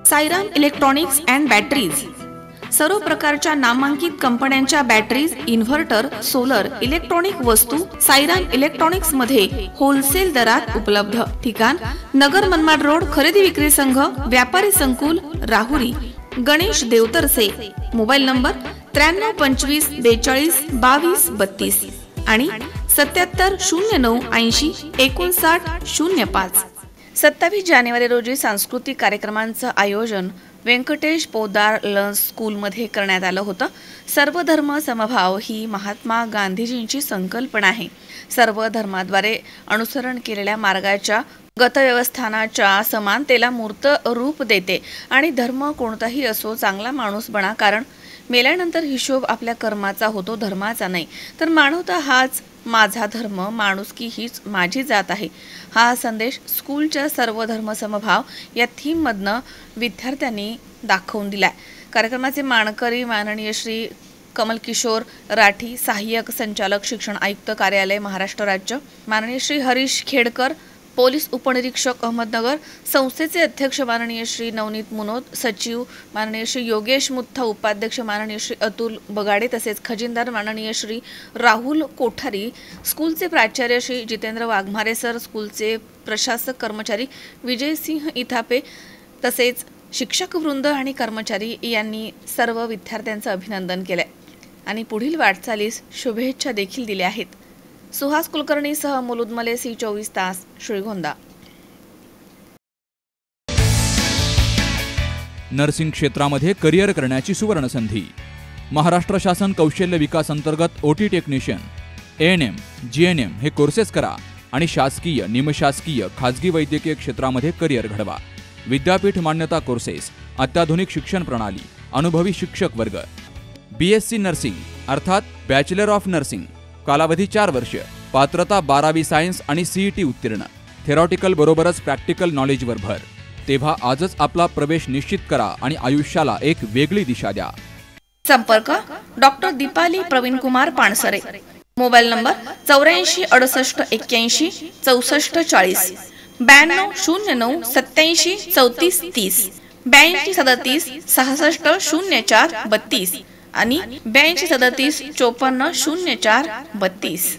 Sairam electronics and batteries सर्व प्रकारच्या नामांकित कंपन्यांच्या बॅटरीज, इन्व्हर्टर, सोलर, इलेक्ट्रॉनिक वस्तू साईराम इलेक्ट्रॉनिक्स मध्ये होलसेल दरात उपलब्ध। ठिकाण नगर मनमाड रोड, खरेदी विक्री संघ, व्यापारी संकुल, राहुरी। गणेश देवतरसे। मोबाईल नंबर 93 25 42 22 32 आणि 77 09 80 59 05। 27 जानेवारी रोजी सांस्कृतिक कार्यक्रमांचं आयोजन व्यंकटेश पोदार लर्न्स स्कूलमध्ये करण्यात आलं होतं। सर्व धर्म समभाव ही महात्मा गांधीजींची संकल्पना आहे। सर्व धर्माद्वारे अनुसरण केलेल्या मार्गाच्या गतव्यवस्थानाच्या समानतेला मूर्त रूप देते आणि धर्म कोणताही असो चांगला माणूस बना, कारण मेल्यानंतर हिशोब आपल्या कर्माचा होतो, धर्माचा नाही। तर मानवता हाच माझा धर्म, माणुसकी हीच माझी जात आहे, हा संदेश स्कूलच्या सर्व धर्म समभाव या थीम मधनं विद्यार्थ्यांनी दाखवून दिलाय। कार्यक्रमाचे मानकरी माननीय श्री कमल किशोर राठी, सहाय्यक संचालक शिक्षण आयुक्त कार्यालय महाराष्ट्र राज्य, माननीय श्री हरीश खेडकर, पोलीस उपनिरीक्षक अहमदनगर, संस्थेचे अध्यक्ष माननीय श्री नवनीत मुनोद, सचिव माननीय श्री योगेश मुत्था, उपाध्यक्ष माननीय श्री अतुल बगाडे, तसेच खजिनदार माननीय श्री राहुल कोठारी, स्कूलचे प्राचार्य श्री जितेंद्र वाघमारे सर, स्कूलचे प्रशासक कर्मचारी विजय सिंह इथापे, तसेच शिक्षक वृंद आणि कर्मचारी यांनी सर्व विद्यार्थ्यांचं अभिनंदन केलंय आणि पुढील वाटचालीस शुभेच्छा देखील दिल्या आहेत। सुहास कुलकर्णी सह मुलुदमले, C24 तास, श्रीगोंदा। नर्सिंग क्षेत्रामध्ये करिअर करण्याची सुवर्ण संधी। महाराष्ट्र शासन कौशल्य विकास अंतर्गत OT टेक्निशियन, ANM, GNM हे कोर्सेस करा आणि शासकीय, निमशासकीय, खाजगी वैद्यकीय क्षेत्रामध्ये करिअर घडवा। विद्यापीठ मान्यता कोर्सेस, अत्याधुनिक शिक्षण प्रणाली, अनुभवी शिक्षक वर्ग। BSc नर्सिंग अर्थात बॅचलर ऑफ नर्सिंग, कालावधी 4 वर्ष, पात्रता 12वी सायन्स आणि CET उत्तीर्ण, थेरॉटिकल बरोबरच प्रॅक्टिकल नॉलेजवर भर। तेव्हा आजच आपला प्रवेश निश्चित करा आणि आयुष्याला एक वेगळी दिशा द्या। संपर्क doctor Deepali Praveen Kumar Pansare. Mobile number 84 68 81 64 40, 92 09 87 34 30, 82 37 66 04 32 आणि 82 37 54 04 32।